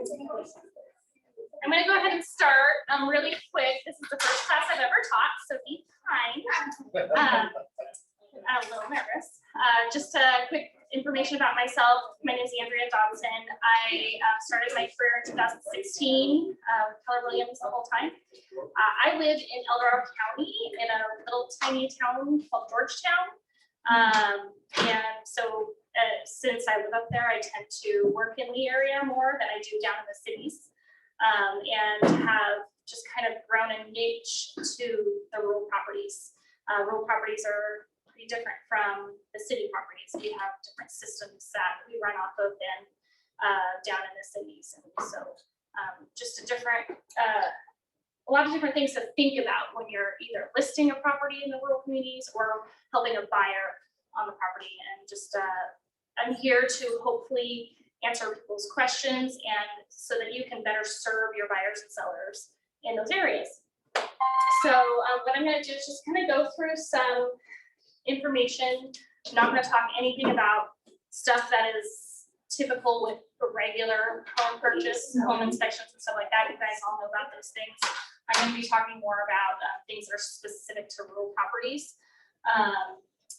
I'm going to go ahead and start really quick. This is the first class I've ever taught, so be kind. I'm a little nervous. Just a quick information about myself. My name is Andrea Dodson. I started my career in 2016 with Keller Williams the whole time. I live in El Dorado County in a little tiny town called Georgetown. And so since I live up there, I tend to work in the area more than I do down in the cities. And have just kind of grown engaged to the rural properties. Rural properties are pretty different from the city properties. We have different systems that we run off of than down in the cities. And so just a lot of different things to think about when you're either listing a property in the rural communities or helping a buyer on the property. And just I'm here to hopefully answer people's questions and so that you can better serve your buyers and sellers in those areas. So what I'm going to do is just kind of go through some information. I'm not going to talk anything about stuff that is typical with a regular home purchase, home inspections and stuff like that. You guys all know about those things. I'm going to be talking more about things that are specific to rural properties.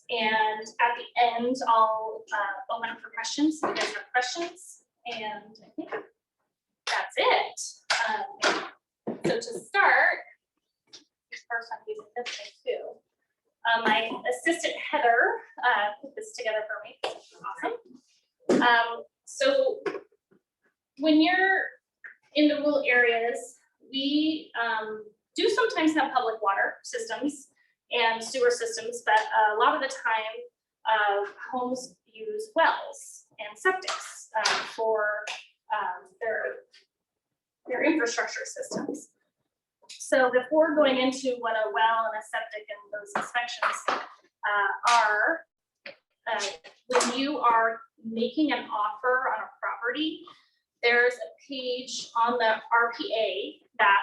And at the end, I'll open up for questions. So you guys have questions, and I think that's it. So to start, first I'm using this thing too. My assistant Heather put this together for me. Awesome. So when you're in the rural areas, we do sometimes have public water systems and sewer systems, but a lot of the time homes use wells and septics for their infrastructure systems. So before going into what a well and a septic and those inspections are, when you are making an offer on a property, there's a page on the RPA that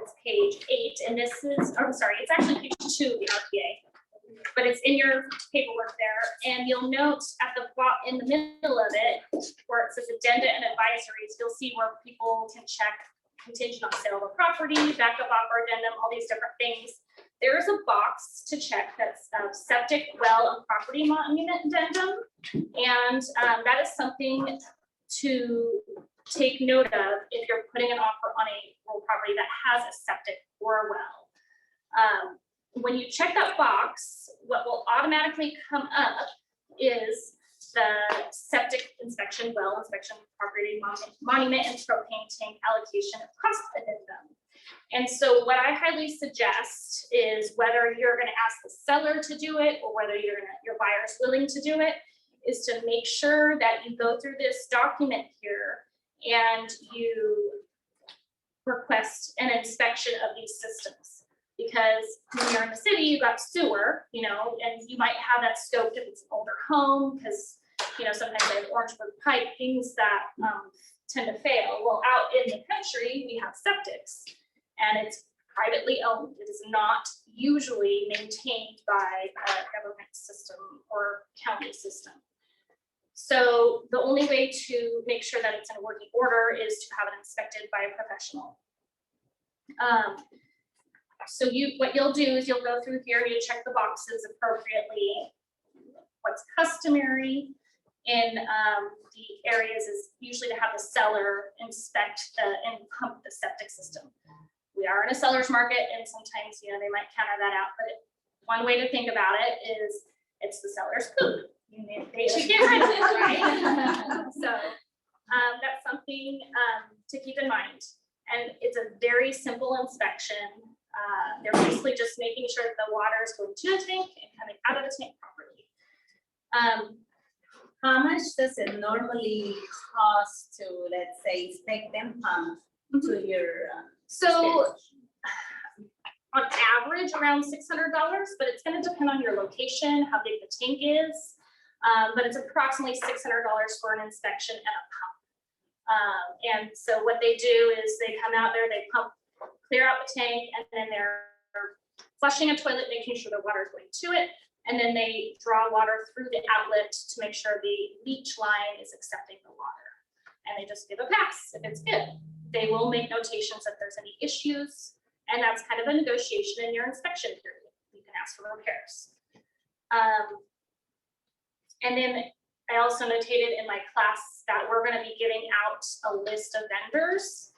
it's page 8, and this is, I'm sorry, it's actually page 2 of the RPA, but it's in your paperwork there. And you'll note at the in the middle of it, where it says addenda and advisories, you'll see where people can check contingent on sale of a property, backup offer addendum, all these different things. There is a box to check that's septic, well, and property monument addendum, and that is something to take note of if you're putting an offer on a rural property that has a septic or a well. When you check that box, what will automatically come up is the septic inspection, well inspection, property monument, and propane tank allocation cost addendum. And so what I highly suggest is whether you're going to ask the seller to do it or whether your buyer is willing to do it, is to make sure that you go through this document here and you request an inspection of these systems. Because when you're in the city, you've got sewer, and you might have that scoped if it's an older home, because, sometimes they have Orangeburg pipe, things that tend to fail. Well, out in the country, we have septics, and it's privately owned. It is not usually maintained by a government system or county system. So the only way to make sure that it's in a working order is to have it inspected by a professional. So what you'll do is you'll go through here and you check the boxes appropriately. What's customary in the areas is usually to have the seller inspect and pump the septic system. We are in a seller's market, and sometimes they might counter that out, but one way to think about it is it's the seller's poop. They should get rid of it, right? So that's something to keep in mind. And it's a very simple inspection. They're basically just making sure that the water is going to the tank and coming out of the tank properly. How much does it normally cost to, let's say, inspect and pump to your So on average around $600, but it's going to depend on your location, how big the tank is. But it's approximately $600 for an inspection and a pump. And so what they do is they come out there, they pump, clear out the tank, and then they're flushing a toilet, making sure the water is going to it. And then they draw water through the outlet to make sure the leach line is accepting the water. and they just give a pass if it's good. They will make notations if there's any issues, and that's kind of a negotiation in your inspection period. You can ask for repairs. And then I also notated in my class that we're going to be giving out a list of vendors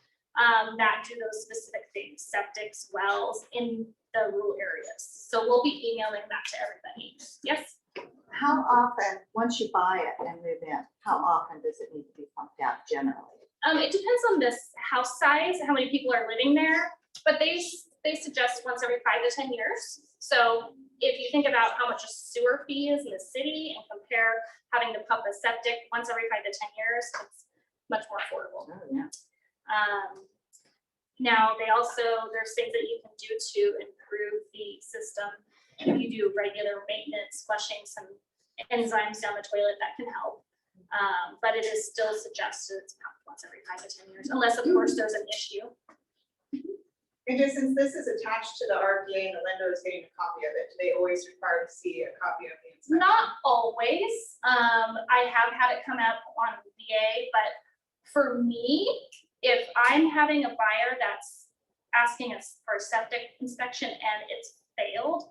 that do those specific things, septics, wells in the rural areas. So we'll be emailing that to everybody. Yes? How often, once you buy it and move in, how often does it need to be pumped out generally? It depends on this house size, how many people are living there, but they suggest once every 5 to 10 years. So if you think about how much a sewer fee is in the city and compare having to pump a septic once every 5 to 10 years, it's much more affordable. Oh, yeah. Now there's things that you can do to improve the system. If you do regular maintenance, flushing some enzymes down the toilet, that can help. But it is still suggested it's pumped once every 5 to 10 years, unless of course there's an issue. And just since this is attached to the RPA and the lender is getting a copy of it, do they always require to see a copy of the inspection? Not always. I have had it come up on VA, but for me, if I'm having a buyer that's asking us for a septic inspection and it's failed,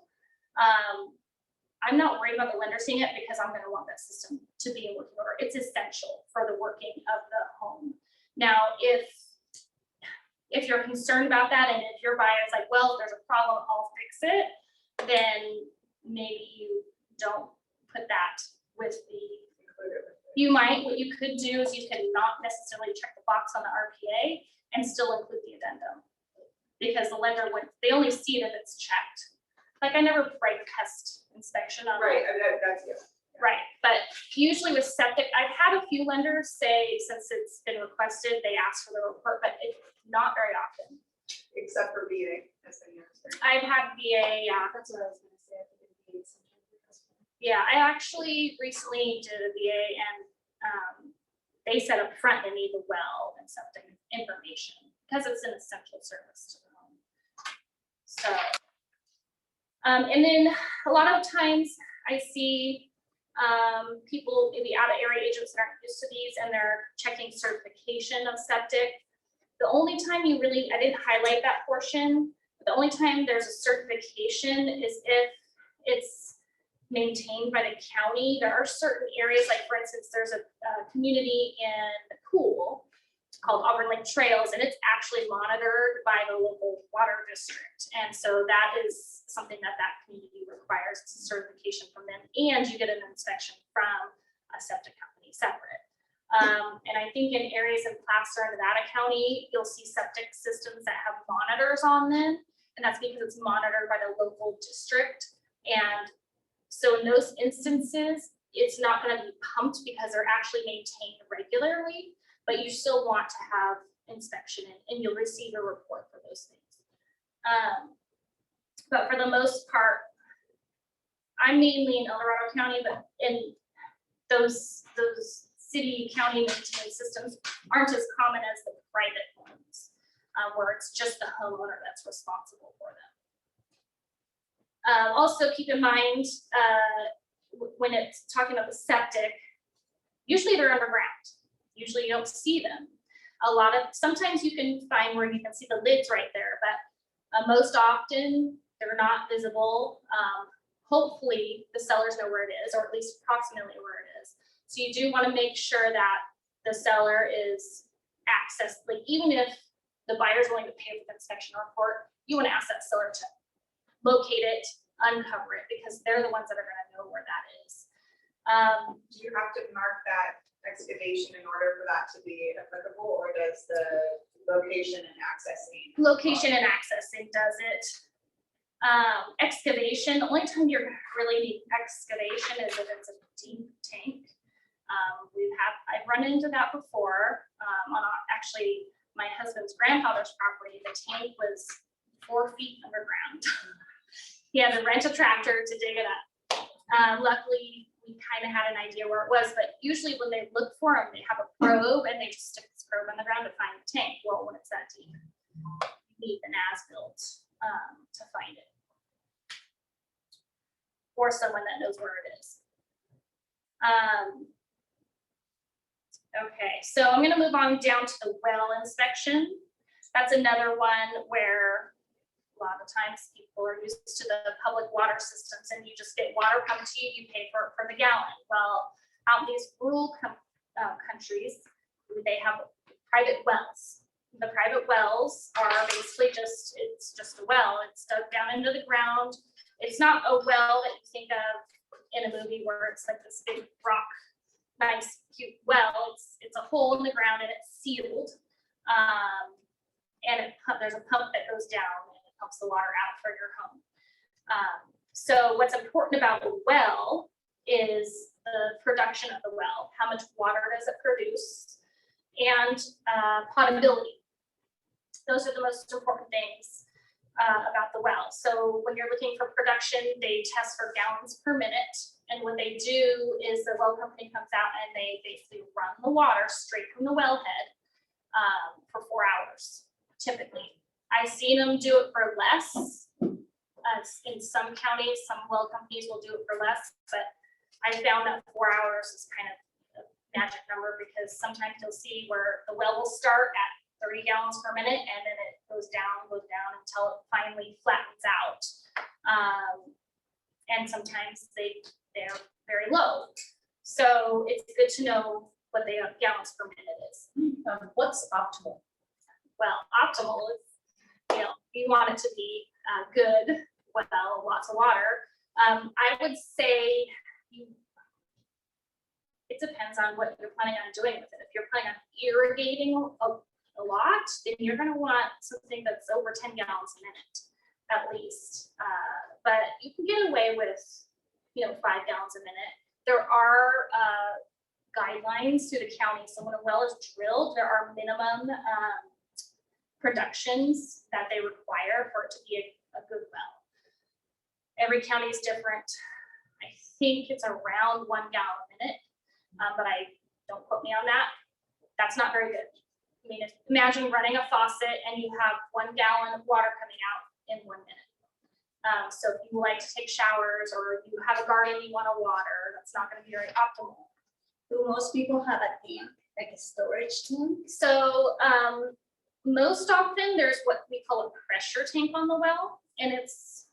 I'm not worried about the lender seeing it because I'm going to want that system to be in working order. It's essential for the working of the home. Now, if you're concerned about that and if your buyer's like, well, if there's a problem, I'll fix it, then maybe you don't put that with the, what you could do is you could not necessarily check the box on the RPA and still include the addendum. Because the lender they only see it if it's checked. Like I never write test inspection on. Right, that's it. Right, but usually with septic, I've had a few lenders say, since it's been requested, they ask for the report, but it's not very often. Except for VA, as I understand. I've had VA, yeah. That's what I was gonna say. I think it'd be sometimes. Yeah, I actually recently did a VA and they said up front they need the well and septic information because it's an essential service to the home. So, and then a lot of times I see people, maybe out of area agents that aren't used to these and they're checking certification of septic. The only time I didn't highlight that portion, but the only time there's a certification is if it's maintained by the county. There are certain areas, like for instance, there's a community in the Pool called Auburn Lake Trails, and it's actually monitored by the local water district. And so that is something that community requires. It's a certification from them, and you get an inspection from a septic company separate. And I think in areas in Placer and Nevada County, you'll see septic systems that have monitors on them, and that's because it's monitored by the local district. And so in those instances, it's not going to be pumped because they're actually maintained regularly, but you still want to have inspection and you'll receive a report for those things. But for the most part, I'm mainly in El Dorado County, but in those city county maintenance systems aren't as common as the private ones, where it's just the homeowner that's responsible for them. Also keep in mind, when it's talking about the septic, usually they're underground. Usually you don't see them. Sometimes you can find where you can see the lids right there, but most often they're not visible. Hopefully the sellers know where it is, or at least approximately where it is. So you do want to make sure that the seller is accessed, like even if the buyer is willing to pay for the inspection report, you want to ask that seller to locate it, uncover it, because they're the ones that are going to know where that is. Do you have to mark that excavation in order for that to be applicable, or does the location and accessing? Location and accessing does it. Excavation, the only time you really need excavation is if it's a deep tank. I've run into that before on actually my husband's grandfather's property. The tank was 4 feet underground. He had to rent a tractor to dig it up. Luckily, we kind of had an idea where it was, but usually when they look for them, they have a probe and they just stick this probe in the ground to find the tank. Well, when it's that deep, you need an as-built to find it, or someone that knows where it is. Okay, so I'm gonna move on down to the well inspection. That's another one where a lot of times people are used to the public water systems and you just get water pumped to you, you pay for the gallon. Well, out in these rural countries, they have private wells. The private wells are basically it's just a well. It's dug down into the ground. It's not a well that you think of in a movie where it's like this big rock, nice, cute well. It's a hole in the ground and it's sealed. And there's a pump that goes down and it pumps the water out for your home. So what's important about the well is the production of the well. How much water does it produce? And potability. Those are the most important things about the well. So when you're looking for production, they test for gallons per minute. And what they do is the well company comes out and they basically run the water straight from the wellhead for 4 hours, typically. I've seen them do it for less. In some counties, some well companies will do it for less, but I found that 4 hours is kind of a magic number because sometimes you'll see where the well will start at 30 gallons per minute and then it goes down until it finally flattens out. And sometimes they're very low. So it's good to know what the gallons per minute is. What's optimal? Well, optimal is, you want it to be good, well, lots of water. I would say it depends on what you're planning on doing with it. If you're planning on irrigating a lot, then you're gonna want something that's over 10 gallons a minute, at least. But you can get away with, 5 gallons a minute. There are guidelines through the county. So when a well is drilled, there are minimum productions that they require for it to be a good well. Every county is different. I think it's around 1 gallon a minute, but don't quote me on that. That's not very good. I mean, imagine running a faucet and you have 1 gallon of water coming out in 1 minute. So if you like to take showers or you have a garden you want to water, that's not going to be very optimal. Do most people have a tank, like a storage tank? So most often there's what we call a pressure tank on the well, and it's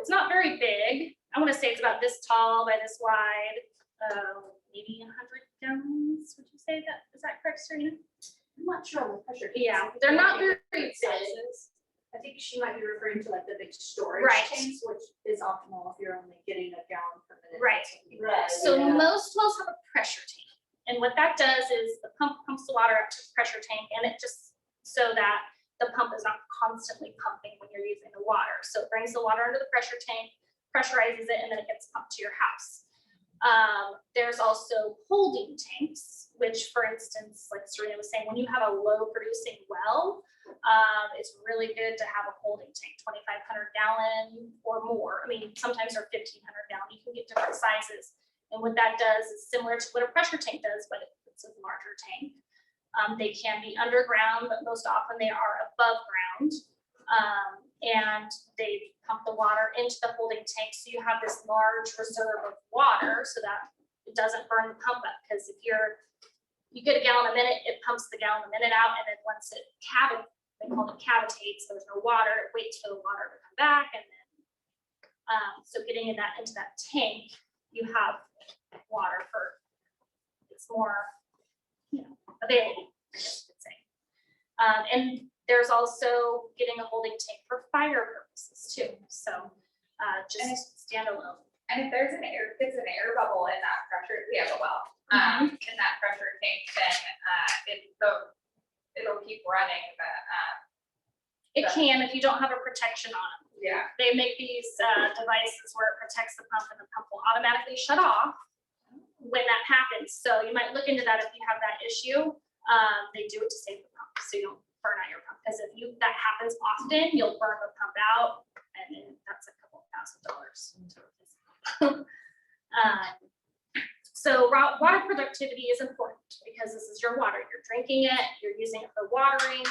not very big. I want to say it's about this tall by this wide, maybe 100 gallons. Would you say that? Is that correct, Serena? I'm not sure on the pressure. Yeah, they're not very big. sizes. I think she might be referring to like the big storage Right. tanks, which is optimal if you're only getting a gallon per minute. Right. Right. So most wells have a pressure tank. And what that does is the pump pumps the water up to the pressure tank and it just so that the pump is not constantly pumping when you're using the water. So it brings the water into the pressure tank, pressurizes it, and then it gets pumped to your house. There's also holding tanks, which for instance, like Serena was saying, when you have a low producing well, it's really good to have a holding tank, 2,500 gallon or more. I mean, sometimes they're 1,500 gallon. You can get different sizes. And what that does is similar to what a pressure tank does, but it's a larger tank. They can be underground, but most often they are above ground. And they pump the water into the holding tank. So you have this large reserve of water so that it doesn't burn the pump up. Because if you get a gallon a minute, it pumps the gallon a minute out. And then once it they call it cavitates, there's no water, it waits for the water to come back. And then, so getting into that tank, you have water it's more, available, I guess you could say. And there's also getting a holding tank for fire purposes too. So just standalone. And if there's an air bubble in that pressure, we have a well, in that pressure tank, then it'll keep running, It can if you don't have a protection on it. yeah. They make these devices where it protects the pump and the pump will automatically shut off when that happens. So you might look into that if you have that issue. They do it to save the pump so you don't burn out your pump. Because if that happens often, you'll burn the pump out and then that's a couple $1,000. So water productivity is important because this is your water. You're drinking it, you're using it for watering,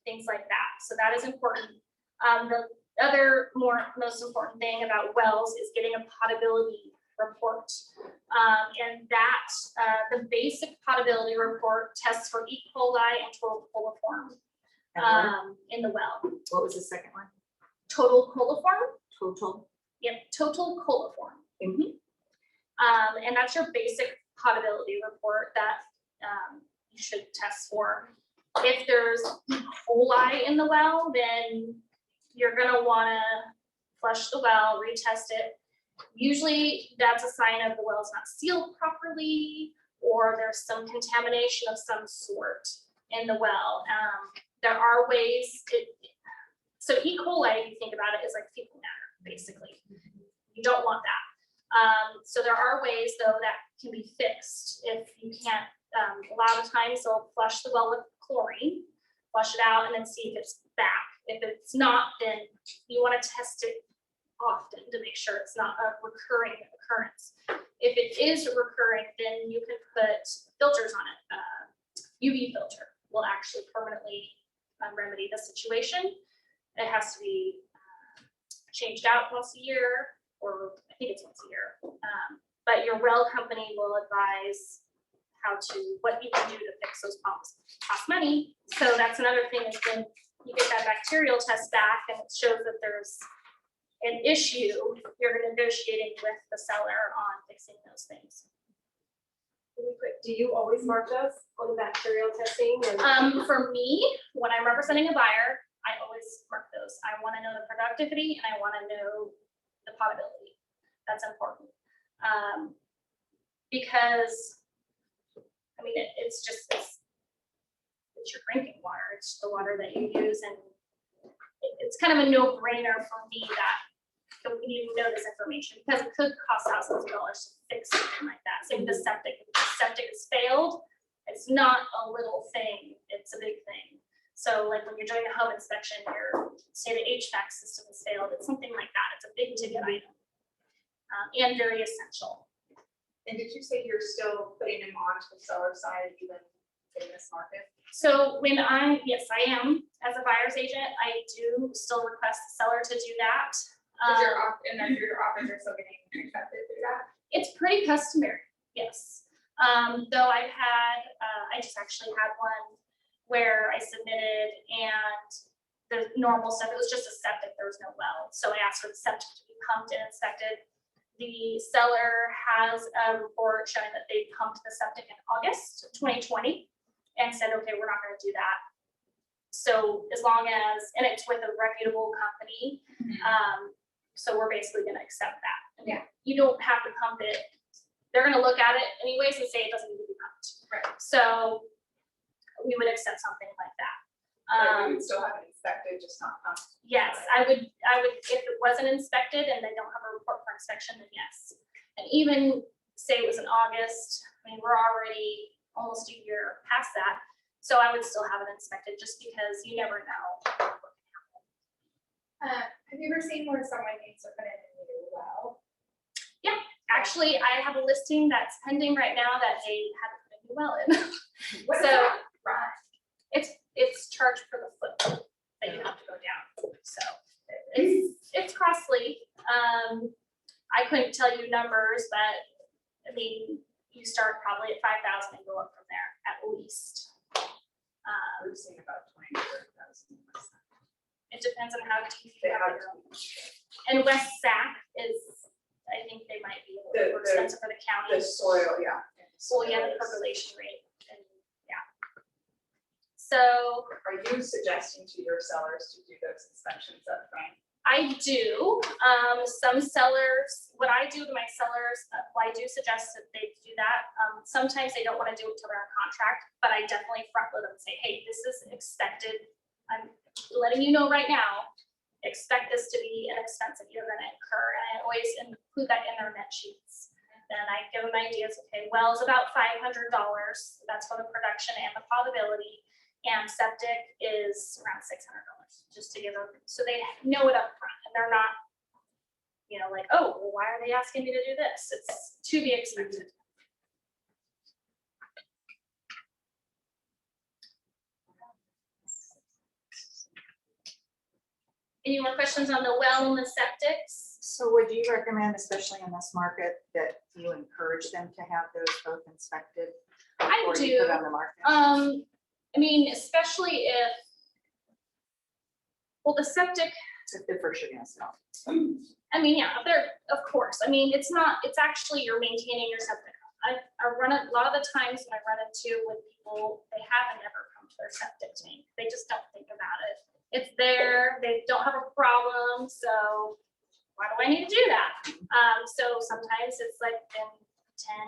things like that. So that is important. The other most important thing about wells is getting a potability report. And that, the basic potability report tests for E. coli and total coliform And what- in the well. what was the second one? Total coliform? Total? Yep, total coliform. Mhm. And that's your basic potability report that you should test for. If there's E. coli in the well, then you're gonna wanna flush the well, retest it. Usually that's a sign of the well's not sealed properly, or there's some contamination of some sort in the well. There are ways so E. coli, if you think about it, is like fecal matter, basically. You don't want that. So there are ways though that can be fixed if you can't, a lot of times they'll flush the well with chlorine, flush it out and then see if it's back. If it's not, then you want to test it often to make sure it's not a recurring occurrence. If it is recurring, then you can put filters on it. UV filter will actually permanently remedy the situation. It has to be changed out once a year, or I think it's once a year. But your well company will advise what you can do to fix those problems. Cost money. So that's another thing, is when you get that bacterial test back and it shows that there's an issue, you're negotiating with the seller on fixing those things. Really quick, do you always mark those on the bacterial testing? And For me, when I'm representing a buyer, I always mark those. I want to know the productivity and I want to know the potability. That's important. Because, I mean, it's your drinking water. It's the water that you use, and it's kind of a no-brainer for me that we need to know this information, because it could cost thousands of dollars to fix something like that. Same with the septic. If the septic is failed, it's not a little thing, it's a big thing. So like when you're doing a home inspection, say the HVAC system has failed, it's something like that. It's a big ticket item and very essential. And did you say you're still putting them onto the seller side even in this market? So yes, I am, as a buyer's agent, I do still request the seller to do that. And then your offers are still getting accepted through that? It's pretty customary, yes. Though I just actually had one where I submitted and the normal stuff, it was just a septic, there was no well. So I asked for the septic to be pumped and inspected. The seller has a report showing that they pumped the septic in August 2020 and said, okay, we're not gonna do that. So as long as, and it's with a reputable company, so we're basically gonna accept that. Yeah. You don't have to pump it. They're gonna look at it anyways and say it doesn't need to be pumped. Right. So we would accept something like that. But you would still have it inspected, just not pumped? Yes, I would, if it wasn't inspected and they don't have a report for inspection, then yes. And even say it was in August, I mean, we're already almost a year past that. So I would still have it inspected, just because you never know. Have you ever seen where someone needs to put in a new well? Actually, I have a listing that's pending right now that they had to put a new well in. What So- does that run? It's charged for the foot that you have to go down. So it's costly. I couldn't tell you numbers, but I mean, you start probably at 5,000 and go up from there at least. We've seen about 20 to 30,000. It depends on how deep They you have have it. And West Sac is, I think they might be a little more expensive for the county. The soil, yeah. Well, yeah, the percolation rate, and yeah. So Are you suggesting to your sellers to do those inspections up front? I do. Some sellers, what I do to my sellers, I do suggest that they do that. Sometimes they don't want to do it till they're on contract, but I definitely front load them and say, hey, this is expected. I'm letting you know right now, expect this to be an expense that you're going to incur. And I always include that in their net sheets. Then I give them ideas, okay, well, it's about $500. That's for the production and the potability. And septic is around $600, just to give them, so they know it up front and they're not, like, oh, well, why are they asking me to do this? It's to be expected. Any more questions on the well and the septics? So would you recommend, especially in this market, that you encourage them to have those both inspected? I before you put do. on the market? I mean, especially if, well, the septic, If they're first you're gonna sell. I mean, yeah, they're, of course, I mean, it's actually you're maintaining your septic. I run a lot of the times when I run into with people, they haven't ever come to their septic tank. They just don't think about it. It's there, they don't have a problem, so why do I need to do that? So sometimes it's like been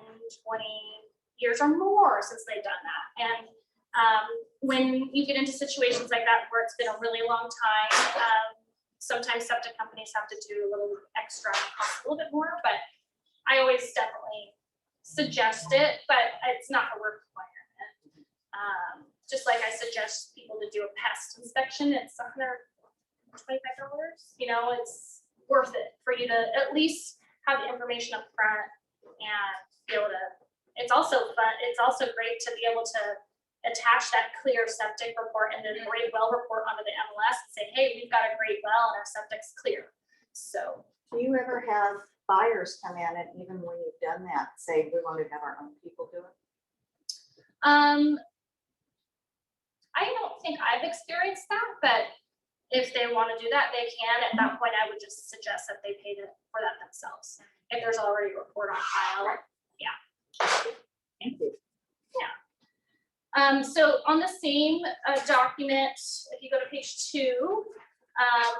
10, 20 years or more since they've done that. And when you get into situations like that where it's been a really long time, sometimes septic companies have to do a little extra, cost a little bit more, but I always definitely suggest it, but it's not a requirement. Just like I suggest people to do a pest inspection, it's $125, you know, it's worth it for you to at least have the information up front and be able to, it's also fun, it's also great to be able to attach that clear septic report and the great well report onto the MLS and say, hey, we've got a great well and our septic's clear. So. Do you ever have buyers come in and even when you've done that, say, we want to have our own people do it? I don't think I've experienced that, but if they want to do that, they can. At that point, I would just suggest that they pay for that themselves. If there's already a report on file, yeah. Thank you. So on the same document, if you go to page 2,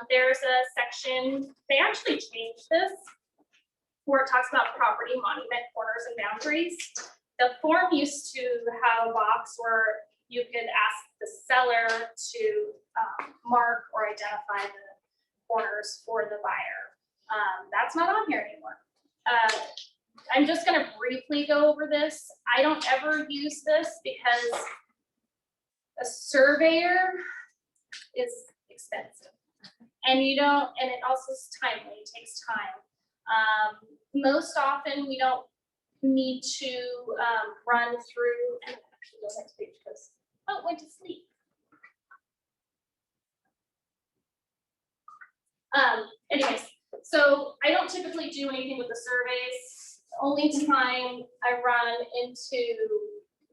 there's a section, they actually changed this, where it talks about property, monument, corners, and boundaries. The form used to have a box where you could ask the seller to mark or identify the corners for the buyer. That's not on here anymore. I'm just gonna briefly go over this. I don't ever use this because a surveyor is expensive. And you don't, and it also is timely, it takes time. Most often we don't need to run through, and actually go next page because, oh, it went to sleep. Anyways, so I don't typically do anything with the surveys. The only time I run into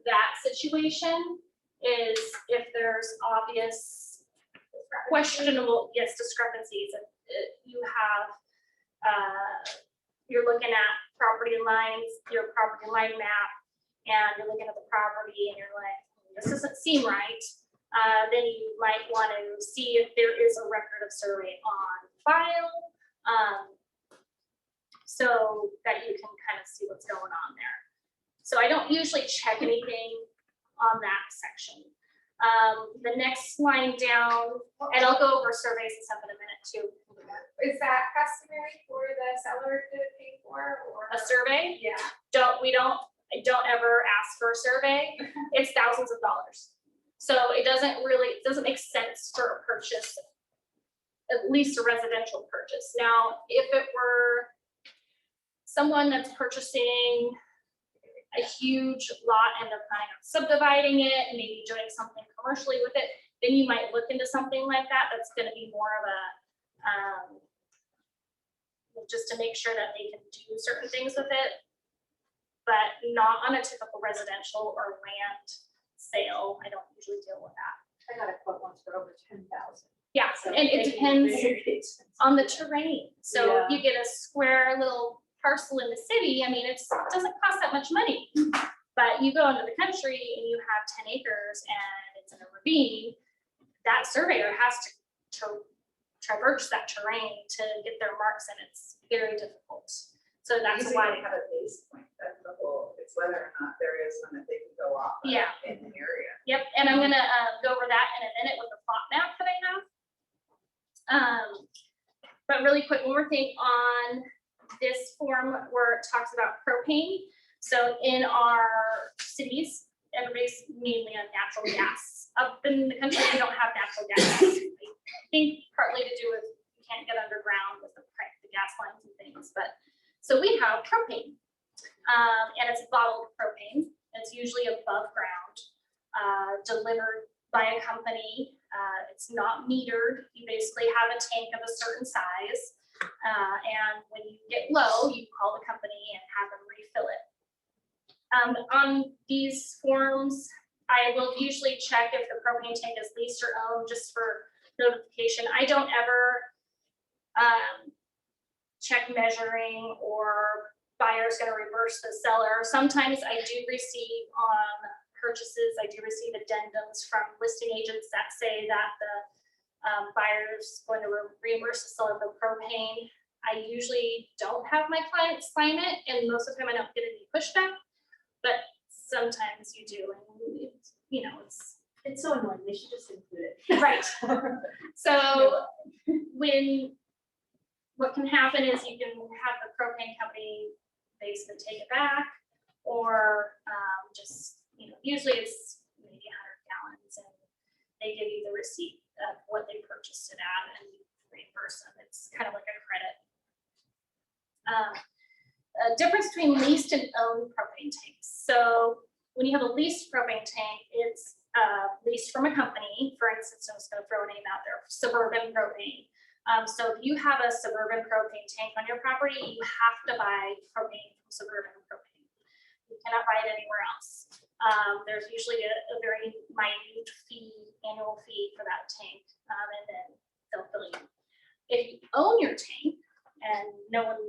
that situation is if there's obvious questionable, yes, discrepancies. You have, you're looking at property lines, your property line map, and you're looking at the property and you're like, this doesn't seem right. Then you might want to see if there is a record of survey on file, so that you can kind of see what's going on there. So I don't usually check anything on that section. The next line down, and I'll go over surveys and stuff in a minute too. Is that customary for the seller to pay for, or? A survey? Yeah. I don't ever ask for a survey. It's thousands of dollars. So it doesn't make sense for a purchase, at least a residential purchase. Now, if it were someone that's purchasing a huge lot and they're planning on subdividing it and maybe doing something commercially with it, then you might look into something like that. That's gonna be more of a, just to make sure that they can do certain things with it, but not on a typical residential or land sale. I don't usually deal with that. I got a quote once for over 10,000. Yeah, So and it they can be depends very expensive. on the terrain. So Yeah. you get a square little parcel in the city, I mean, it doesn't cost that much money. But you go into the country and you have 10 acres and it's in a ravine, that surveyor has to traverse that terrain to get their marks, and it's very difficult. So that's Usually why. they have a base point, that's the whole, it's whether or not there is one that they can go off of Yeah. in the area. Yep, and I'm gonna go over that in a minute with the plot map that I have. But really quick, one more thing on this form where it talks about propane. So in our cities, everybody's mainly on natural gas. Up in the country, we don't have natural gas. I think partly to do with you can't get underground with the gas lines and things, but so we have propane. And it's bottled propane. It's usually above ground, delivered by a company. It's not metered. You basically have a tank of a certain size, And when you get low, you call the company and have them refill it. On these forms, I will usually check if the propane tank is leased or owned just for notification. I don't ever check measuring or buyer's gonna reverse the seller. Sometimes I do receive on purchases, I do receive addendums from listing agents that say that the buyer's going to reimburse the seller for propane. I usually don't have my clients sign it, and most of the time I don't get any pushback, but sometimes you do, and it's, you know, It's so annoying, they should just include it. right. So what can happen is you can have the propane company basically take it back, or just, you know, usually it's maybe 100 gallons, and they give you the receipt of what they purchased it at and you reimburse them. It's kind of like a credit. A difference between leased and owned propane tanks. So when you have a leased propane tank, it's leased from a company. For instance, I'm just going to throw a name out there, Suburban Propane. So if you have a Suburban propane tank on your property, you have to buy propane from Suburban Propane. You cannot buy it anywhere else. There's usually a very minute fee, annual fee for that tank, and then they'll fill you. If you own your tank and no one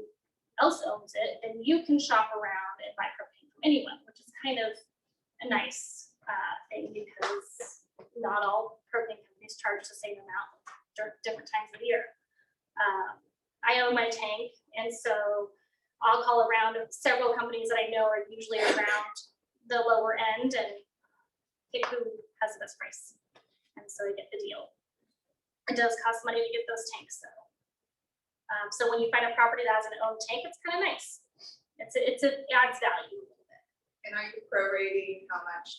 else owns it, then you can shop around and buy propane from anyone, which is kind of a nice thing, because not all propane companies charge the same amount during different times of the year. I own my tank, and so I'll call around several companies that I know are usually around the lower end and pick who has the best price. And so I get the deal. It does cost money to get those tanks though. So when you find a property that has an owned tank, it's kind of nice. It adds value a little bit. And are you prorating how much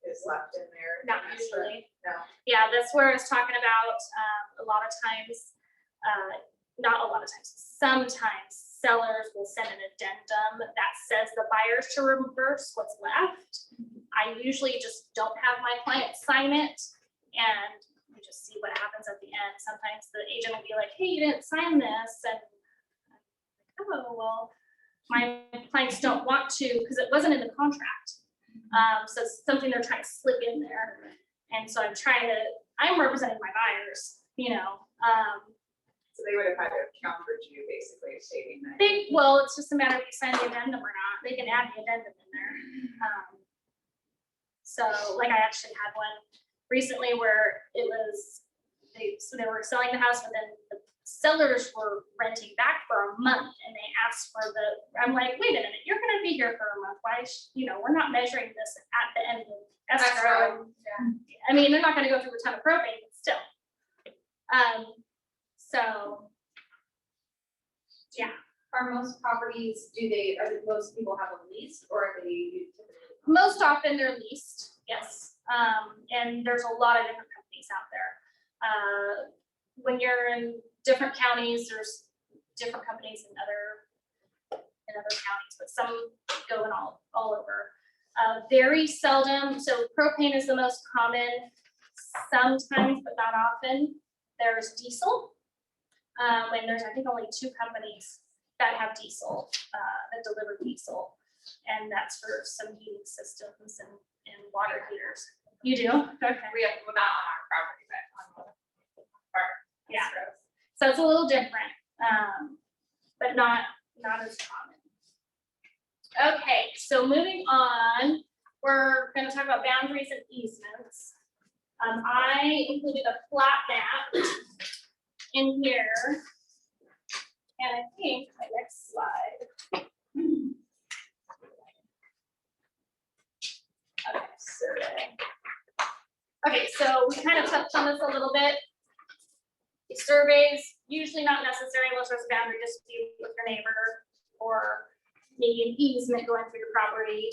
is left in there? Not usually. No. Yeah, that's where I was talking about. A lot of times, not a lot of times, sometimes sellers will send an addendum that says the buyers to reimburse what's left. I usually just don't have my client sign it, and you just see what happens at the end. Sometimes the agent will be like, hey, you didn't sign this, and I'm like, oh, well, my clients don't want to, because it wasn't in the contract. So it's something they're trying to slip in there. And so I'm representing my buyers, you know. So they would have had to counter you basically stating that. Well, it's just a matter of you sign the addendum or not. They can add the addendum in there. So like I actually had one recently where it was, they were selling the house, but then the sellers were renting back for a month, and they asked for I'm like, wait a minute, you're gonna be here for a month. Why, we're not measuring this at the end of escrow. Yeah. I mean, they're not gonna go through a ton of propane, but still. So, yeah. Are most properties, most people have a lease, or are they typically? Most often they're leased, yes. And there's a lot of different companies out there. When you're in different counties, there's different companies in other counties, but some go in all over. Very seldom, so propane is the most common, sometimes, but not often. There's diesel. And there's, I think, only 2 companies that have diesel, that deliver diesel. And that's for some heating systems and water heaters. You do? Okay. We have, well, not on our property, but on our. Yeah. So it's a little different, but not as common. Okay, so moving on, we're going to talk about boundaries and easements. I included a flat map in here, and I think my next slide. Okay, survey. Okay, so we kind of touched on this a little bit. The surveys, usually not necessary unless there's a boundary dispute with your neighbor, or maybe an easement going through your property.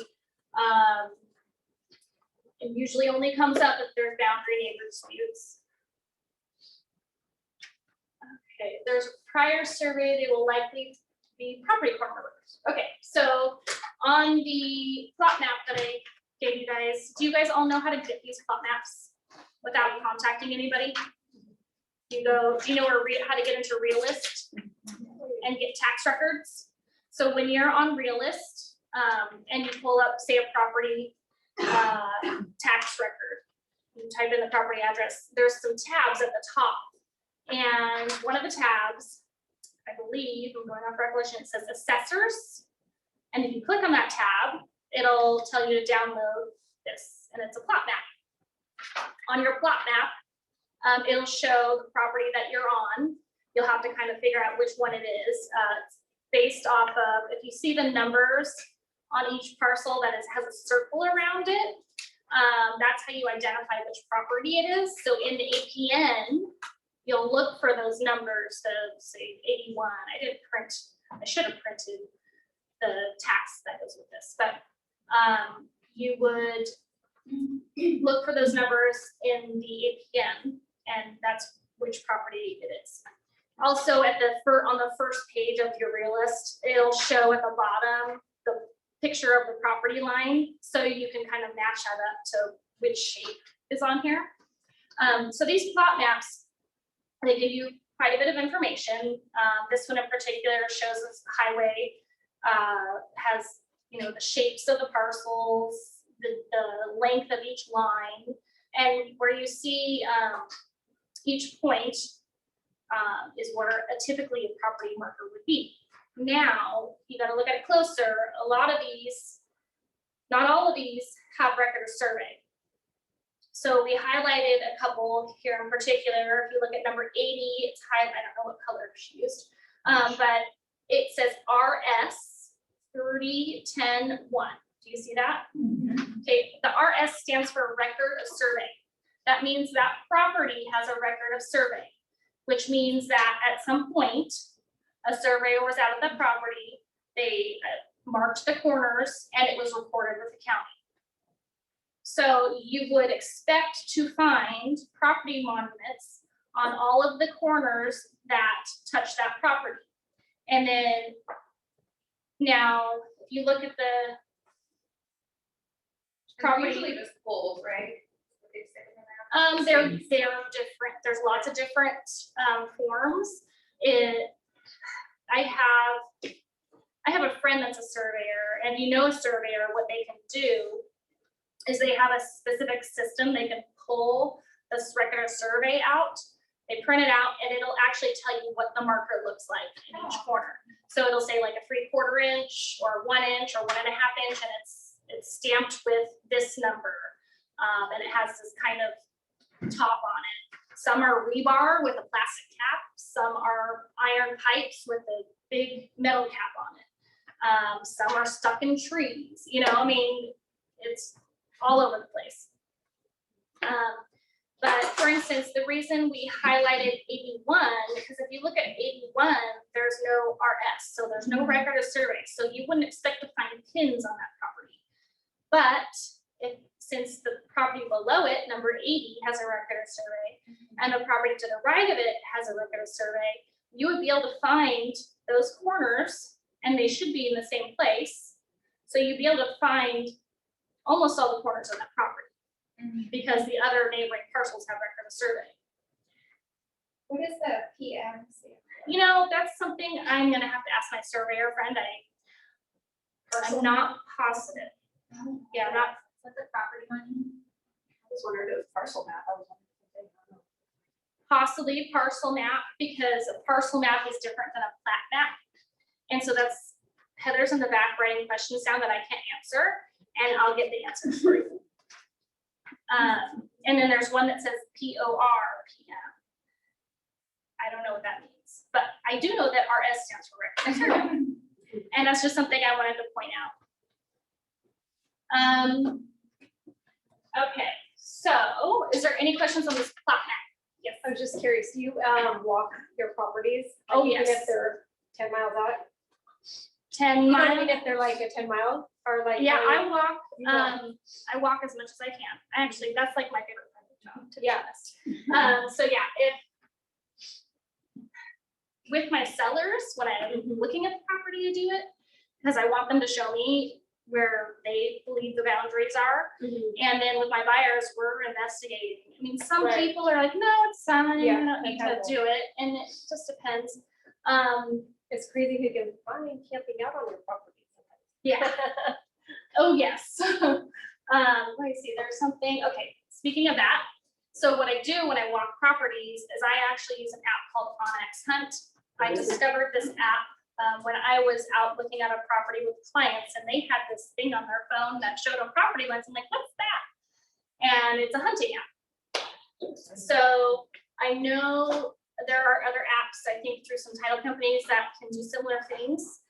It usually only comes up if there's boundary neighbor disputes. Okay, if there's a prior survey, they will likely be property corners. Okay, so on the plot map that I gave you guys, do you guys all know how to get these plot maps without contacting anybody? You go, do you know how to get into Realist and get tax records? So when you're on Realist, and you pull up, say, a property, tax record, you type in the property address, there's some tabs at the top. And one of the tabs, I believe, I'm going off recollection, it says Assessors. And if you click on that tab, it'll tell you to download this, and it's a plot map. On your plot map, it'll show the property that you're on. You'll have to kind of figure out which one it is. It's based off of, if you see the numbers on each parcel that has a circle around it, that's how you identify which property it is. So in the APN, you'll look for those numbers, so say 81. I should have printed the tax that goes with this, but you would look for those numbers in the APN, and that's which property it is. Also, on the first page of your Realist, it'll show at the bottom the picture of the property line, so you can kind of match that up to which shape is on here. So these plot maps, they give you quite a bit of information. This one in particular shows this highway has, the shapes of the parcels, the length of each line, and where you see each point is where typically a property marker would be. Now, you got to look at it closer. A lot of these, not all of these, have record of survey. So we highlighted a couple here in particular. If you look at number 80, it's highlighted, I don't know what color she used, but it says RS 3010-1. Do you see that? Okay, the RS stands for record of survey. That means that property has a record of survey, which means that at some point, a surveyor was out of the property, they marked the corners, and it was reported with the county. So you would expect to find property monuments on all of the corners that touch that property. And then now, if you look at the property. Usually just poles, right? They're different. There's lots of different forms. I have a friend that's a surveyor, and a surveyor, what they can do is they have a specific system. They can pull this record of survey out, they print it out, and it'll actually tell you what the marker looks like in each corner. So it'll say like a 3/4 inch or 1 inch or 1.5 inch, and it's stamped with this number. And it has this kind of top on it. Some are rebar with a plastic cap. Some are iron pipes with a big metal cap on it. Some are stuck in trees. It's all over the place. But for instance, the reason we highlighted 81, because if you look at 81, there's no RS, so there's no record of survey. So you wouldn't expect to find pins on that property. But since the property below it, number 80, has a record of survey, and the property to the right of it has a record of survey, you would be able to find those corners, and they should be in the same place. So you'd be able to find almost all the corners of that property, because the other neighboring parcels have record of survey. What is the PM? That's something I'm gonna have to ask my surveyor friend. I'm not positive. Yeah, not. What's the property line? I was wondering if it was parcel map. Possibly parcel map, because a parcel map is different than a plat map. And so that's, Heather's in the back writing questions down that I can't answer, and I'll get the answers for you. And then there's one that says POR PM. I don't know what that means, but I do know that RS stands for record of survey. And that's just something I wanted to point out. Okay, so is there any questions on this plat map? Yes. I'm just curious, do you walk your proproperties? Oh, Even yes. if they're 10 miles out? 10 You know, miles. even if they're like a 10 mile or like. Yeah, how I walk. you walk? I walk as much as I can. Actually, that's like my favorite part of the job, to be Yeah. honest. So yeah, if with my sellers, when I'm looking at the property to do it, because I want them to show me where they believe the boundaries are. And then with my buyers, we're investigating I mean, some Right. people are like, no, it's fine, Yeah, I don't need to okay. do it, and it just depends. It's crazy who can find camping out on their property. Yeah. Oh, yes. Let me see, there's something, okay, speaking of that, so what I do when I walk properties is I actually use an app called Onyx Hunt. I discovered this app when I was out looking at a property with clients, and they had this thing on their phone that showed them property lines. I'm like, what's that? And it's a hunting app. So I know there are other apps, I think through some title companies that can do similar things.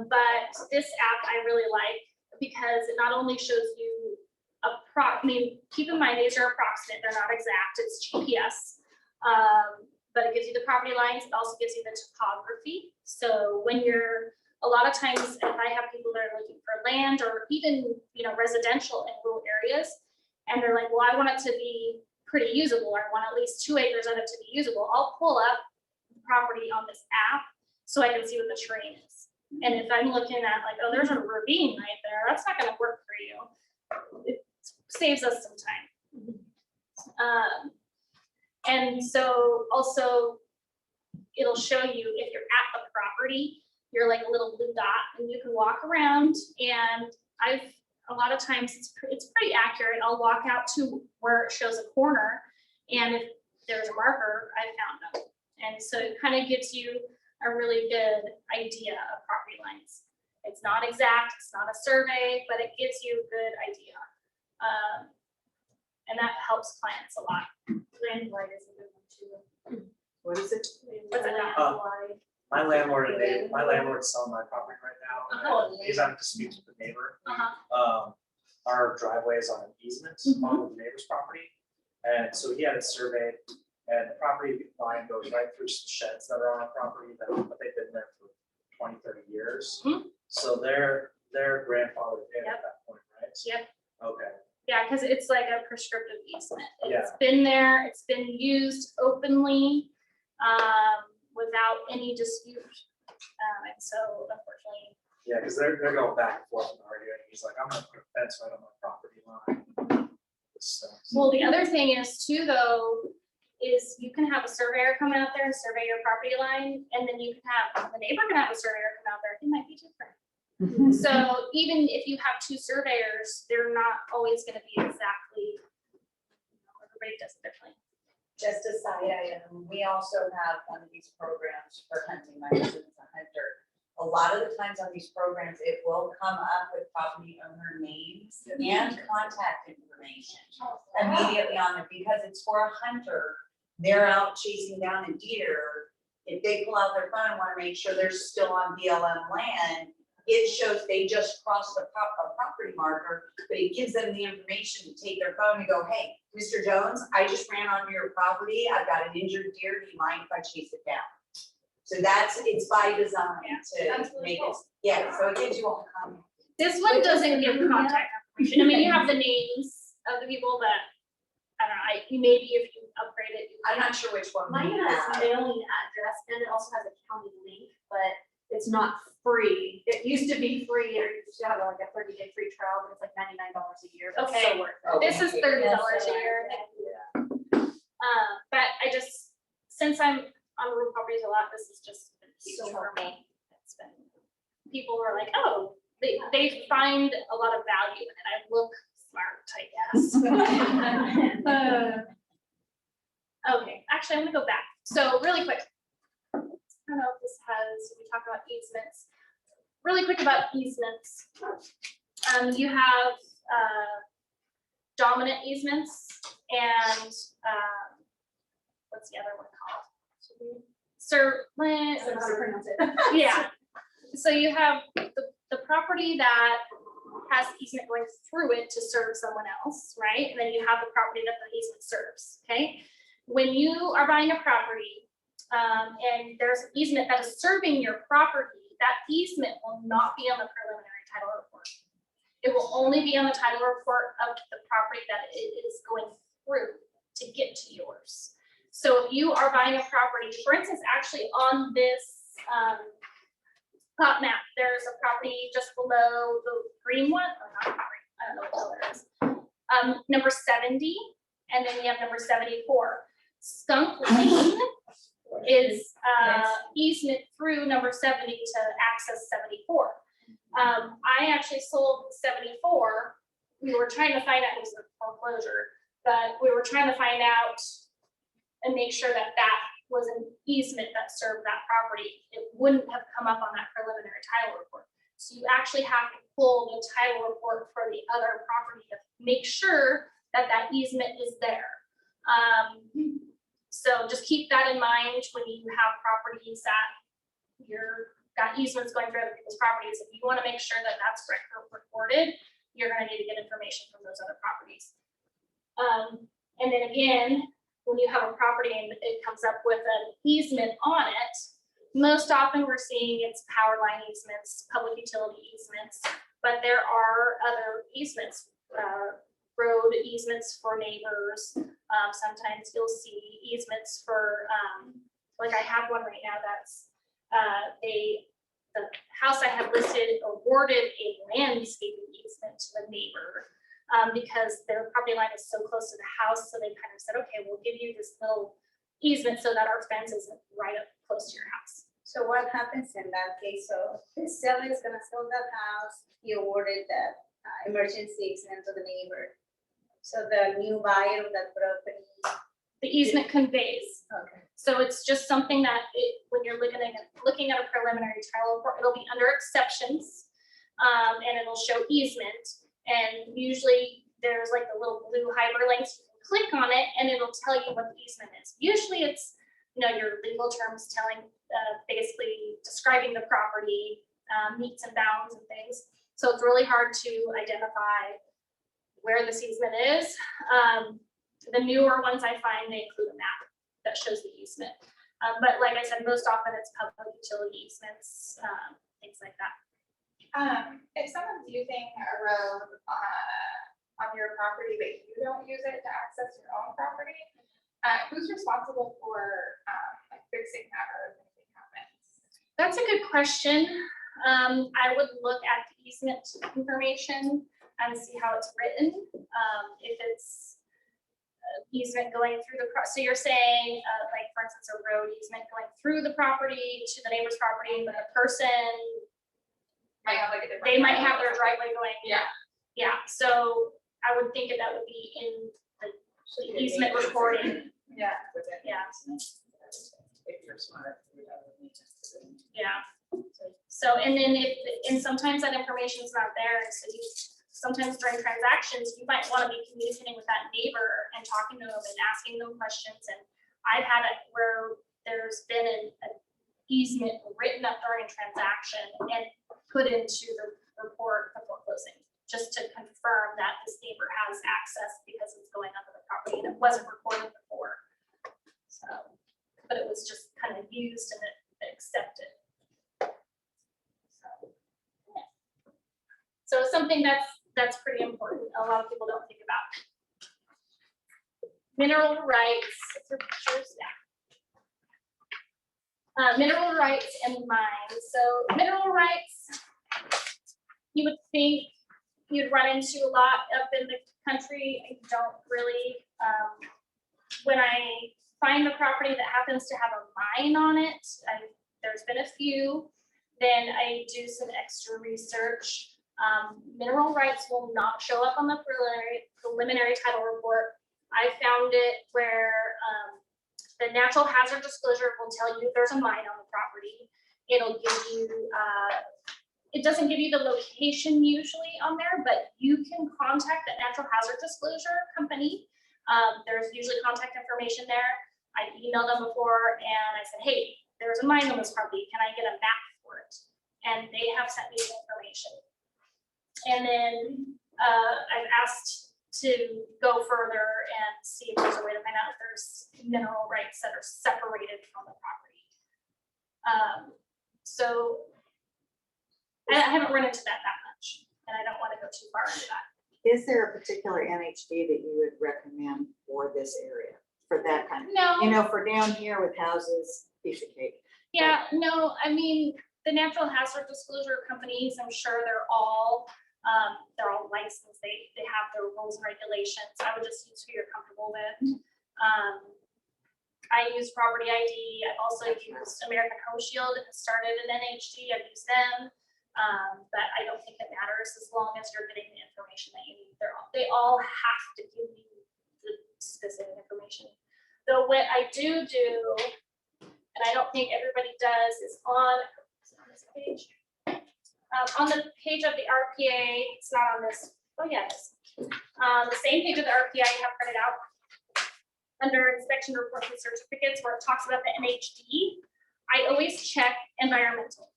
But this app I really like because it not only shows you I mean, keep in mind, these are approximate, they're not exact, it's GPS. But it gives you the property lines, it also gives you the topography. So when you're, a lot of times, if I have people that are looking for land or even, you know, residential in rural areas, and they're like, well, I want it to be pretty usable, or I want at least 2 acres of it to be usable, I'll pull up the property on this app so I can see what the terrain is. And if I'm looking at like, oh, there's a ravine right there, that's not gonna work for you. It saves us some time. And so also it'll show you if you're at the property, you're like a little blue dot and you can walk around, and a lot of times it's pretty accurate. I'll walk out to where it shows a corner, and if there's a marker, I found them. And so it kind of gives you a really good idea of property lines. It's not exact, it's not a survey, but it gives you a good idea. And that helps clients a lot. Land light is a good one too. What is it? What's it Uh, My landlord is selling my property right now. Uh-huh. and He's having disputes with the neighbor. Uh-huh. Our driveway is on an easement on the neighbor's property. And so he had it surveyed, and the property line goes right through some sheds that are on our property that they've been there for 20, 30 years. Mhm. So they're grandfathered in at that point, right? Yep. Okay. Yeah, because it's like a prescriptive easement. It's Yeah. been there, it's been used openly, without any dispute. And so unfortunately, Yeah, because they're going back and forth and arguing. He's like, I'm gonna put a fence right on my property line. So, well, the other thing is too, though, is you can have a surveyor come out there and survey your property line, and then you can have, the neighbor can have a surveyor come out there, it might be different. So even if you have 2 surveyors, they're not always gonna be exactly, everybody does it differently. Just a side item, we also have one of these programs for hunting. My husband's a hunter. A lot of the times on these programs, it will come up with property owner names and contact information immediately on it, because it's for a hunter. They're out chasing down a deer. If they pull out their phone and want to make sure they're still on BLM land, it shows they just crossed a property marker, but it gives them the information to take their phone and go, hey, Mr. Jones, I just ran onto your property. I've got an injured deer. Do you mind if I chase it down? So it's by design that's to really make it, cool. yeah, so it gives you all the content. This one doesn't give contact information. I mean, you have the names of the people, but I don't know, maybe if you upgrade it. I'm not sure which one. Mine we has have. mailing address and it also has a county link, but it's not free. It used to be free, or you used to have like a 30-day free trial, but it's like $99 a year. But it's Okay. so worth it. This is $30 a year. But I just, since I'm on rural properties a lot, this has just been huge for me. It's been, people are like, oh, they find a lot of value in it. I look smart, I guess. Okay, actually, I'm gonna go back. So really quick. I don't know if this has, we talked about easements. Really quick about easements. You have dominant easements and what's the other one called? Yeah. So you have the property that has easement going through it to serve someone else, right? And then you have the property that the easement serves, okay? When you are buying a property, and there's an easement that is serving your property, that easement will not be on the preliminary title report. It will only be on the title report of the property that it is going through to get to yours. So if you are buying a property, for instance, actually on this plot map, there's a property just below the green one, or not green, I don't know what color it is. Number 70, And then you have number 74. Skunk Lane is easement through number 70 to access 74. I actually sold 74. We were trying to find out, it was a foreclosure, but we were trying to find out and make sure that that was an easement that served that property. It wouldn't have come up on that preliminary title report. So you actually have to pull the title report for the other property to make sure that that easement is there. So just keep that in mind when you have properties that you're got easements going through other people's properties. If you want to make sure that that's recorded, you're going to need to get information from those other properties. And then again, when you have a property and it comes up with an easement on it, most often we're seeing it's power line easements, public utility easements, but there are other easements, road easements for neighbors. Sometimes you'll see easements for, like I have one right now that's, the house I have listed awarded a landscaping easement to the neighbor because their property line is so close to the house. So they kind of said, okay, we'll give you this little easement so that our fence isn't right up close to your house. So what happens in that case? So the seller is gonna sell that house, he awarded the emergency easement to the neighbor. So the new buyer of that property. The easement conveys. Okay. So it's just something that when you're looking at a preliminary title report, it'll be under exceptions. And it'll show easement. And usually there's like the little blue hyperlinks. You can click on it and it'll tell you what the easement is. Usually it's, your legal terms telling, basically describing the property, meets and bounds and things. So it's really hard to identify where this easement is. The newer ones I find, they include a map that shows the easement. But like I said, most often it's public utility easements, things like that. If someone's using a road on your property, but you don't use it to access your own property, who's responsible for like fixing that or if anything happens? That's a good question. I would look at the easement information and see how it's written. If it's easement going through so you're saying, like for instance, a road easement going through the property to the neighbor's property, but the person Might have like a different. they might have their driveway going. Yeah. Yeah, so I would think that would be in the easement recording. Yeah. Yeah. If you're smart. you have a maintenance to do. Yeah. So, and then and sometimes that information is not there, and so sometimes during transactions, you might want to be communicating with that neighbor and talking to them and asking them questions. And I've had it where there's been an easement written up during a transaction and put into the report before closing, just to confirm that this neighbor has access because it's going onto the property and it wasn't recorded before. So, but it was just kind of used and accepted. So, yeah. So something that's pretty important. A lot of people don't think about. Mineral rights. Is there pictures? Yeah. Mineral rights and mines. So mineral rights, you would think you'd run into a lot up in the country. I don't really. When I find a property that happens to have a mine on it, there's been a few, then I do some extra research. Mineral rights will not show up on the preliminary title report. I found it where the natural hazard disclosure will tell you if there's a mine on the property. It'll give you, it doesn't give you the location usually on there, but you can contact the natural hazard disclosure company. There's usually contact information there. I emailed them before and I said, hey, there's a mine on this property. Can I get a map for it? And they have sent me the information. And then I've asked to go further and see if there's a way to find out if there's mineral rights that are separated from the property. So I haven't run into that much, and I don't want to go too far into that. Is there a particular NHD that you would recommend for this area, for that kind of, No. For down here with houses, piece of cake? Yeah, no, I mean, the natural hazard disclosure companies, I'm sure they're all They're all licensed, they have their rules and regulations. I would just use who you're comfortable with. I use Property ID. I've also used American Home Shield. It started an NHG. I've used them. But I don't think it matters as long as you're getting the information that you need. They all have to give you the specific information. Though what I do, and I don't think everybody does, is on this page. On the page of the RPA, it's not on this. Oh yeah, it is. The same page of the RPA I have printed out under inspection reports and certificates where it talks about the NHD. I always check environmental.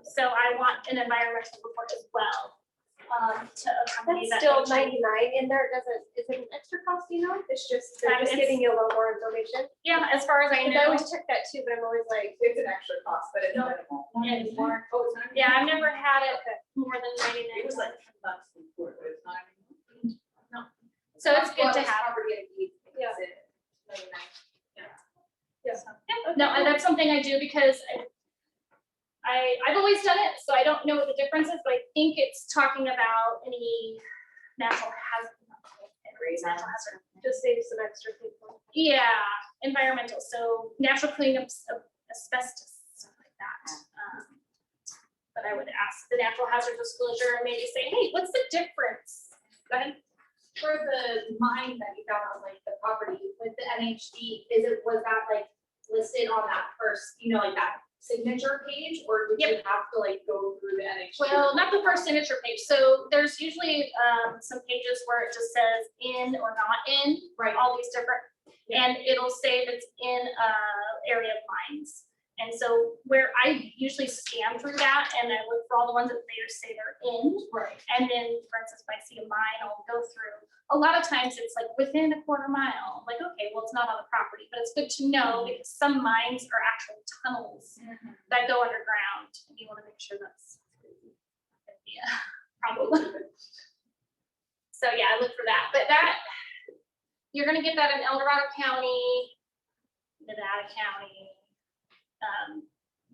So I want an environmental report as well. To accompany That's that still NHD. 99 in there, is it an extra cost, you know? It's just, they're just It's- giving you a little more information. Yeah, as far as I Because I know. always check that too, but I'm always like, It's an extra cost, but it's minimal. It's more. Oh, it's not. Yeah, I've never had it more than It 99. was like $10 before, but it's not anymore. So it's good to have. Property ID. Yeah. It's 99. No, and that's something I do because I've always done it, so I don't know what the difference is, but I think it's talking about any natural hazard. Natural hazard. just save some extra people. Yeah, environmental, so natural cleanups of asbestos, stuff like that. But I would ask the natural hazard disclosure and maybe say, hey, what's the difference? Go ahead. For the mine that you found on like the property with the NHD, was that like listed on that first, like that signature page, or did you have to like go through the NHD? Well, not the first signature page. So there's usually some pages where it just says in or not in, Right. all these different, and it'll say if it's in area of mines. And so where I usually scan through that and I look for all the ones that they say they're in. Right. And then, for instance, if I see a mine, I'll go through. A lot of times it's like within a quarter mile. I'm like, okay, well, it's not on the property, but it's good to know because some mines are actual tunnels that go underground. And you want to make sure that's a problem. So yeah, I look for that. But that, you're gonna get that in El Dorado County, Nevada County,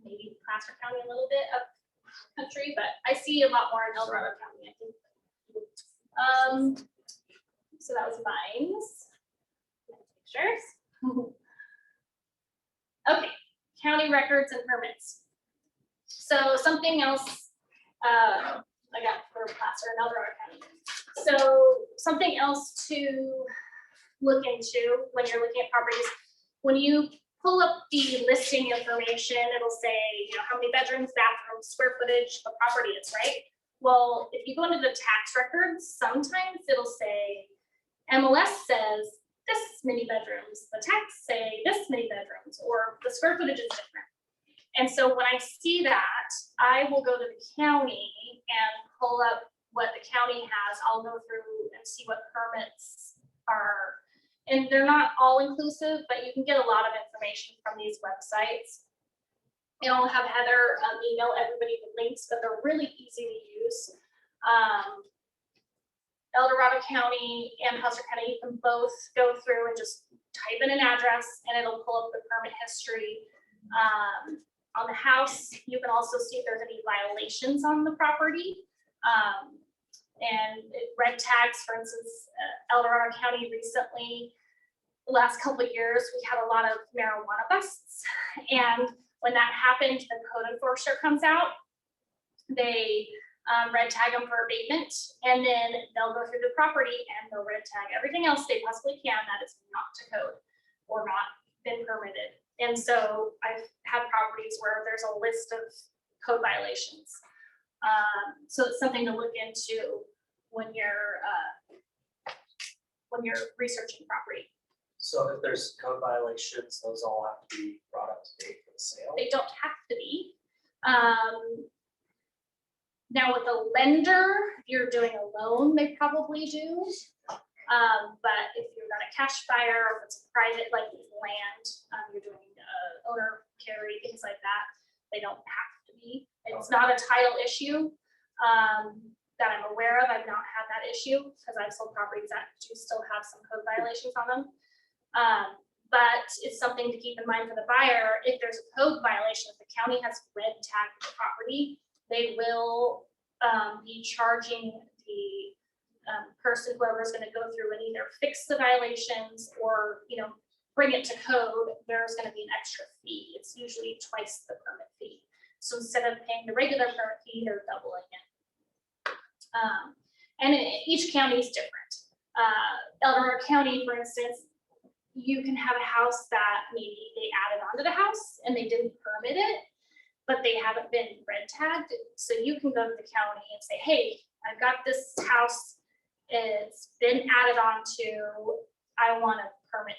maybe Placer County a little bit up country, but I see a lot more in El Dorado County, I think. So that was mines. Pictures. Okay, county records and permits. So something else I got for Placer and El Dorado County. So something else to look into when you're looking at properties, when you pull up the listing information, it'll say, how many bedrooms, bathrooms, square footage the property is, right? Well, if you go into the tax records, sometimes it'll say, MLS says this many bedrooms, the tax say this many bedrooms, or the square footage is different. And so when I see that, I will go to the county and pull up what the county has. I'll go through and see what permits are. And they're not all inclusive, but you can get a lot of information from these websites. And I'll have Heather email everybody the links, but they're really easy to use. El Dorado County and Placer County, you can both go through and just type in an address and it'll pull up the permit history. On the house, you can also see if there's any violations on the property. And red tags, for instance, El Dorado County recently, the last couple of years, we had a lot of marijuana busts. And when that happened, the code enforcer comes out. They red tag them for abatement, and then they'll go through the property and they'll red tag everything else they possibly can that is not to code or not been permitted. And so I've had properties where there's a list of code violations. So it's something to look into when you're researching property. So if there's code violations, those all have to be brought up to date for the sale? They don't have to be. Now with a lender, if you're doing a loan, they probably do. But if you're not a cash buyer, or if it's private, like land, you're doing owner carry, things like that, they don't have to be. It's not a title issue that I'm aware of. I've not had that issue because I've sold properties that do still have some code violations on them. But it's something to keep in mind for the buyer. If there's a code violation, if the county has red tagged the property, they will be charging the person, whoever is gonna go through and either fix the violations or, bring it to code, there's gonna be an extra fee. It's usually twice the permit fee. So instead of paying the regular permit fee, they're doubling it. And each county is different. El Dorado County, for instance, you can have a house that maybe they added onto the house and they didn't permit it, but they haven't been red tagged. So you can go to the county and say, hey, I've got this house, it's been added onto, I want to permit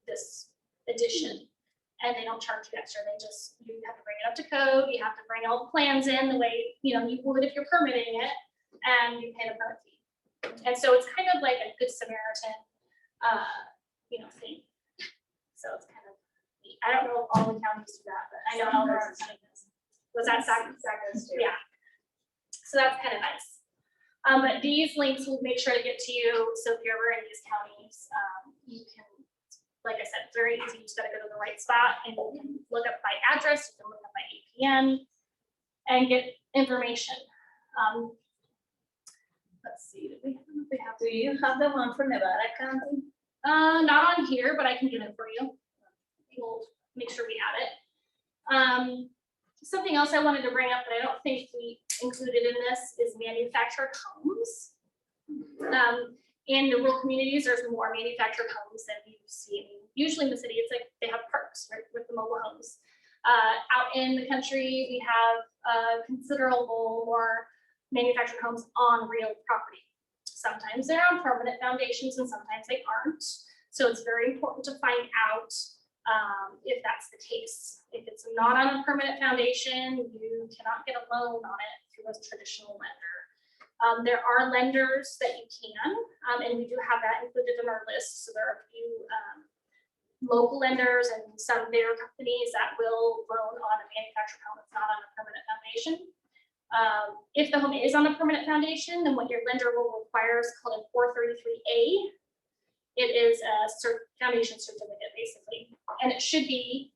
this addition. And they don't charge you extra, you have to bring it up to code, you have to bring all the plans in the way, you would if you're permitting it, and you pay the permit fee. And so it's kind of like a Good Samaritan, thing. So it's kind of neat. I don't know if all the counties do that, but I know all those counties does. Was that second? Yeah. So that's kind of nice. But these links will make sure to get to you. So if you're ever in these counties, you can, like I said, it's very easy. You just gotta go to the right spot and you can look up by address, you can look up by APN and get information. Let's see, do we have? Do you have the one for Nevada County? Not on here, but I can get it for you. We'll make sure we have it. Something else I wanted to bring up that I don't think we included in this is manufactured homes. In the rural communities, there's more manufactured homes than you see. Usually in the city, it's like they have parks, right, with the mobile homes. Out in the country, we have considerable more manufactured homes on real property. Sometimes they're on permanent foundations and sometimes they aren't. So it's very important to find out if that's the case. If it's not on a permanent foundation, you cannot get a loan on it through a traditional lender. There are lenders that you can, and we do have that included in our list. So there are a few local lenders and some bigger companies that will loan on a manufactured home that's not on a permanent foundation. If the home is on a permanent foundation, then what your lender will require is called a 433A. It is a foundation certificate, basically, and it should be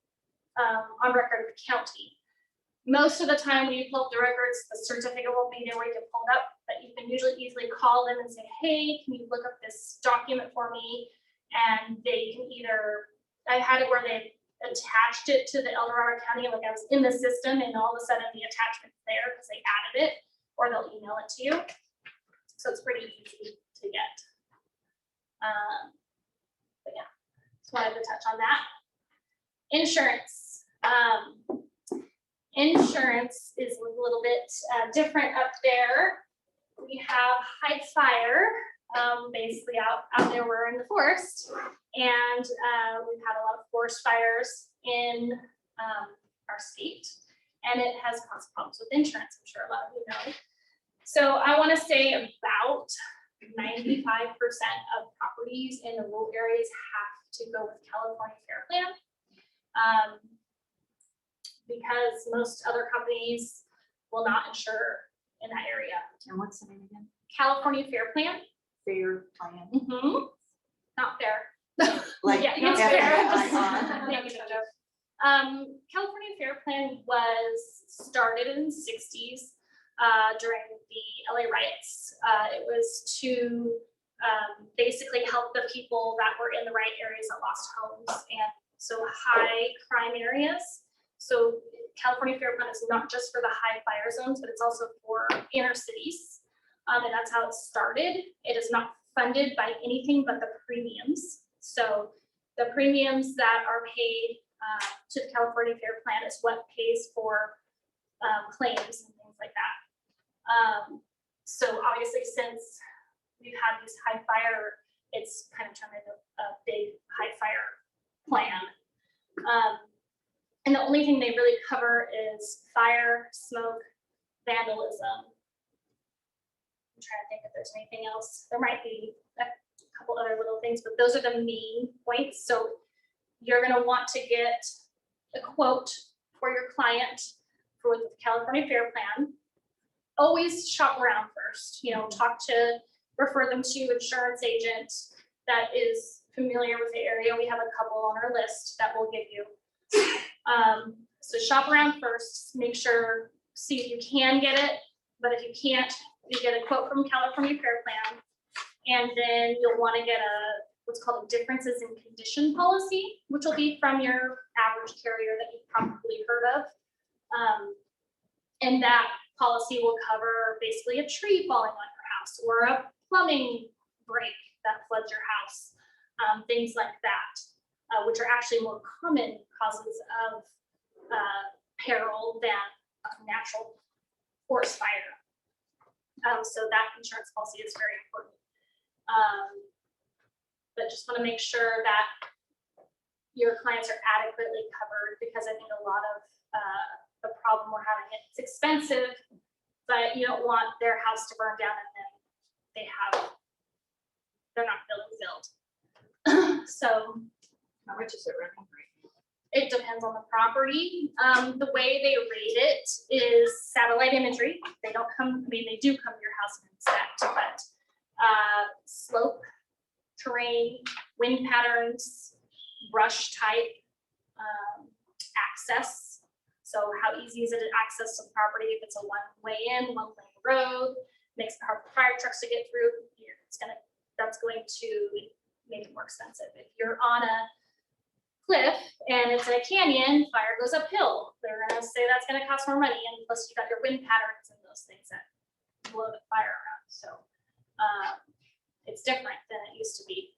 on record of the county. Most of the time when you pull up the records, the certificate won't be there where you can pull it up, but you can usually easily call them and say, hey, can you look up this document for me? And they can either, I had it where they attached it to the El Dorado County, like I was in the system and all of a sudden the attachment's there because they added it, or they'll email it to you. So it's pretty easy to get. But yeah, just wanted to touch on that. Insurance. Insurance is a little bit different up there. We have high fire, basically out there, we're in the forest, and we've had a lot of forest fires in our state, and it has caused problems with insurance. I'm sure a lot of you know. So I want to say about 95% of properties in the rural areas have to go with California Fair Plan. Because most other companies will not insure in that area. And what's the name again? California Fair Plan. Fair Plan. Not fair. Like Yeah, it's fair. FAIR. Thank you, Jojo. California Fair Plan was started in the 60s during the LA riots. It was to basically help the people that were in the riot areas that lost homes, and so high crime areas. So California Fair Plan is not just for the high fire zones, but it's also for inner cities. And that's how it started. It is not funded by anything but the premiums. So the premiums that are paid to the California Fair Plan is what pays for claims and things like that. So obviously, since we've had these high fire, it's kind of turned into a big high fire plan. And the only thing they really cover is fire, smoke, vandalism. I'm trying to think if there's anything else. There might be a couple other little things, but those are the main points. So you're going to want to get a quote for your client for the California Fair Plan. Always shop around first, refer them to insurance agent that is familiar with the area. We have a couple on our list that we'll give you. So shop around first, make sure, see if you can get it. But if you can't, you get a quote from California Fair Plan. And then you'll want to get what's called a differences in condition policy, which will be from your average carrier that you've probably heard of. And that policy will cover basically a tree falling on your house or a plumbing break that floods your house, things like that, which are actually more common causes of peril than a natural forest fire. So that insurance policy is very important. But just want to make sure that your clients are adequately covered, because I think a lot of the problem we're having, it's expensive, but you don't want their house to burn down and then they're not building. So How much is it running right now? it depends on the property. The way they rate it is satellite imagery. They don't come, I mean, they do come to your house and inspect, but slope, terrain, wind patterns, brush type, access. So how easy is it to access the property? If it's a one-way in, one-lane road, makes it hard for fire trucks to get through, that's going to make it more expensive. If you're on a cliff and it's in a canyon, fire goes uphill. They're gonna say that's gonna cost more money, and plus you got your wind patterns and those things that blow the fire around. So it's different than it used to be.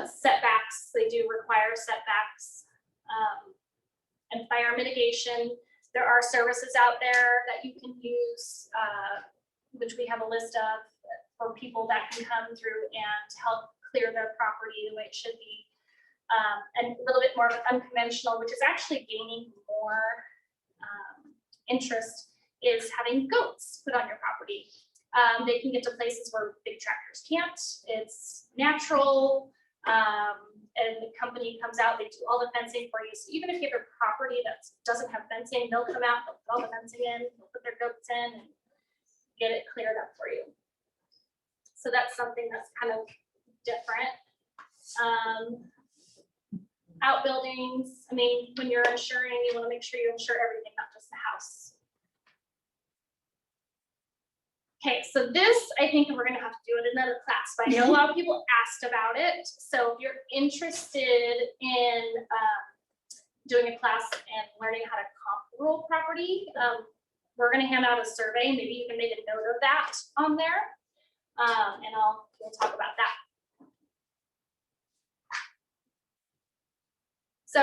Setbacks, they do require setbacks. And fire mitigation, there are services out there that you can use, which we have a list of for people that can come through and help clear their property the way it should be. And a little bit more unconventional, which is actually gaining more interest, is having goats put on your property. They can get to places where big tractors can't. It's natural. And the company comes out, they do all the fencing for you. So even if you have a property that doesn't have fencing, they'll come out, they'll put all the fencing in, they'll put their goats in and get it cleared up for you. So that's something that's kind of different. Outbuildings, I mean, when you're insuring, you want to make sure you insure everything, not just the house. Okay, so this, I think we're gonna have to do in another class, but I know a lot of people asked about it. So if you're interested in doing a class and learning how to comp rural property, we're gonna hand out a survey. Maybe you can make a note of that on there. And we'll talk about that. So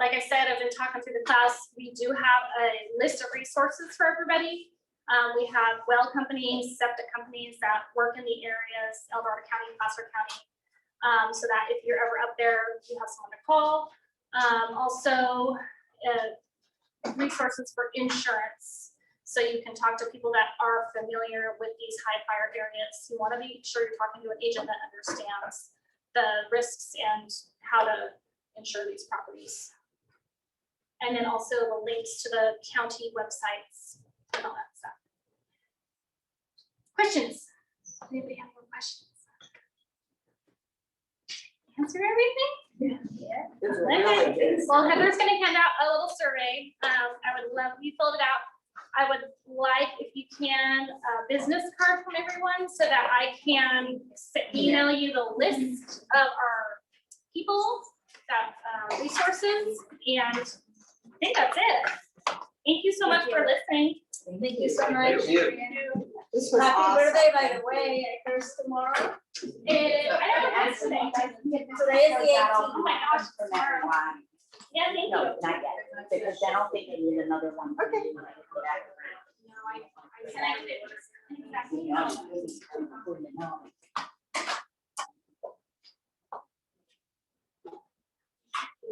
like I said, I've been talking through the class. We do have a list of resources for everybody. We have well companies, septic companies that work in the areas, El Dorado County, Placer County, so that if you're ever up there, you have someone to call. Also, resources for insurance. So you can talk to people that are familiar with these high fire areas. You want to be sure you're talking to an agent that understands the risks and how to insure these properties. And then also the links to the county websites and all that stuff. Questions? Anybody have more questions? Answer everything? Yeah. Okay. Well, Heather's gonna hand out a little survey. I would love if you filled it out. I would like, if you can, a business card from everyone so that I can email you the list of our people, that resources, and I think that's it. Thank you so much for listening. Thank you so much. This was Happy awesome. birthday, by the way, Chris, tomorrow. I don't know what's today. Today is the 18th. Oh my gosh, For tomorrow. everyone. Yeah, thank you. No, not yet, because then I'll think I need another one. Okay. No, I can I do it? You know, put it on.